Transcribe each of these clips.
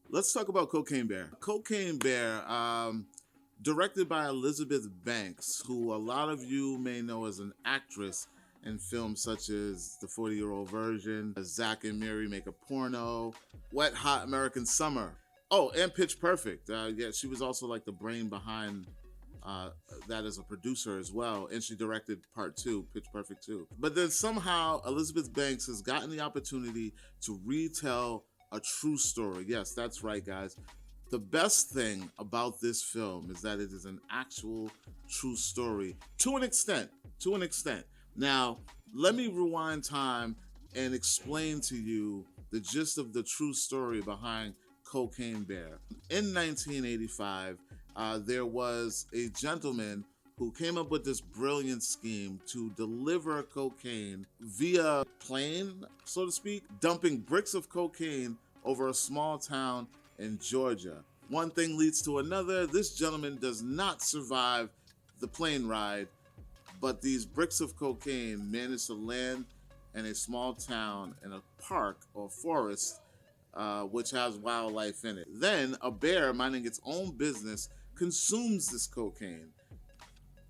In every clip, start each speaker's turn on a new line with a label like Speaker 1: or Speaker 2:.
Speaker 1: Let's talk about Cocaine Bear. Cocaine Bear, directed by Elizabeth Banks, who a lot of you may know as an actress in films such as The 40-Year-Old Virgin, Zack and Miri Make a Porno, Wet Hot American Summer. Oh, and Pitch Perfect. Yeah, she was also like the brain behind that as a producer as well, and she directed part 2, Pitch Perfect 2. But then somehow Elizabeth Banks has gotten the opportunity to retell a true story. Yes, that's right, guys. The best thing about this film is that it is an actual true story to an extent. Now, let me rewind time and explain to you the gist of the true story behind Cocaine Bear. In 1985, there was a gentleman who came up with this brilliant scheme to deliver cocaine via plane, so to speak, dumping bricks of cocaine over a small town in Georgia. One thing leads to another. This gentleman does not survive the plane ride, but these bricks of cocaine managed to land in a small town in a park or forest, which has wildlife in it. Then a bear minding its own business consumes this cocaine.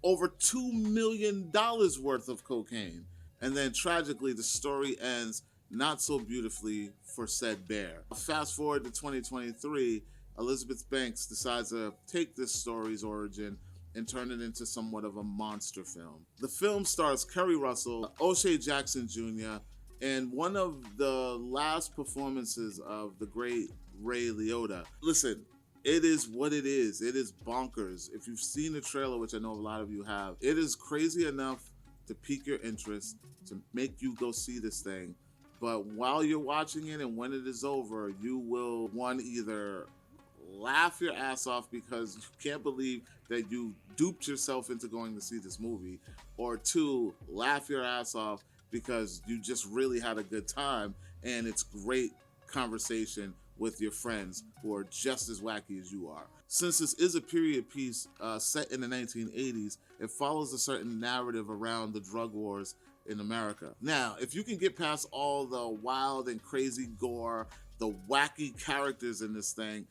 Speaker 1: Over $2 million worth of cocaine. And then tragically, the story ends not so beautifully for said bear. Fast forward to 2023, Elizabeth Banks decides to take this story's origin and turn it into somewhat of a monster film. The film stars Kerry Russell, O'Shea Jackson Jr., and one of the last performances of the great Ray Liotta. Listen, it is what it is. It is bonkers. If you've seen the trailer, which I know a lot of you have, it is crazy enough to pique your interest, to make you go see this thing. But while you're watching it and when it is over, you will, one, either laugh your ass off because you can't believe that you duped yourself into going to see this movie, or two, laugh your ass off because you just really had a good time and it's great conversation with your friends who are just as wacky as you are. Since this is a period piece set in the 1980s, it follows a certain narrative around the drug wars in America. Now, if you can get past all the wild and crazy gore, the wacky characters in this thing,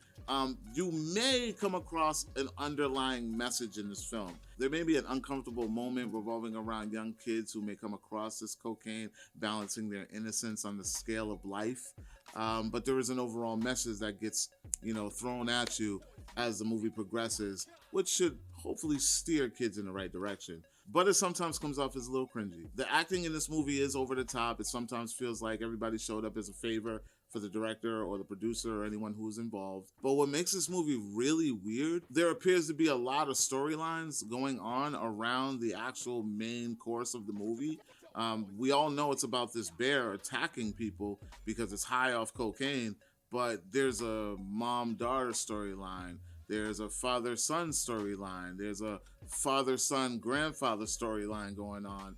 Speaker 1: you may come across an underlying message in this film. There may be an uncomfortable moment revolving around young kids who may come across this cocaine, balancing their innocence on the scale of life. But there is an overall message that gets, thrown at you as the movie progresses, which should hopefully steer kids in the right direction. But it sometimes comes off as a little cringy. The acting in this movie is over the top. It sometimes feels like everybody showed up as a favor for the director or the producer or anyone who was involved. But what makes this movie really weird, there appears to be a lot of storylines going on around the actual main course of the movie. We all know it's about this bear attacking people because it's high off cocaine, but there's a mom-daughter storyline. There's a father-son storyline. There's a father-son-grandfather storyline going on.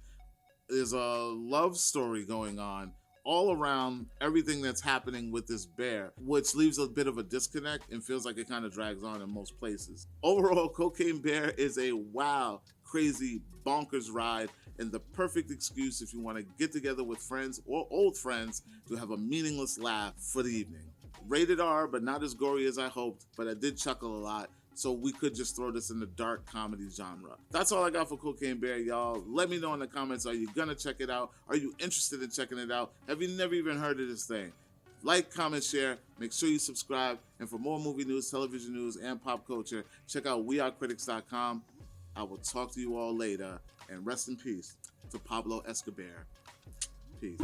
Speaker 1: There's a love story going on all around everything that's happening with this bear, which leaves a bit of a disconnect and feels like it kind of drags on in most places. Overall, Cocaine Bear is a wow, crazy, bonkers ride and the perfect excuse if you want to get together with friends or old friends to have a meaningless laugh for the evening. Rated R, but not as gory as I hoped, but I did chuckle a lot, so we could just throw this in the dark comedy genre. That's all I got for Cocaine Bear, y'all. Let me know in the comments, are you gonna check it out? Are you interested in checking it out? Have you never even heard of this thing? Like, comment, share, make sure you subscribe, and for more movie news, television news, and pop culture, check out wearecritix.com. I will talk to you all later, and rest in peace to Pablo Escobar. Peace.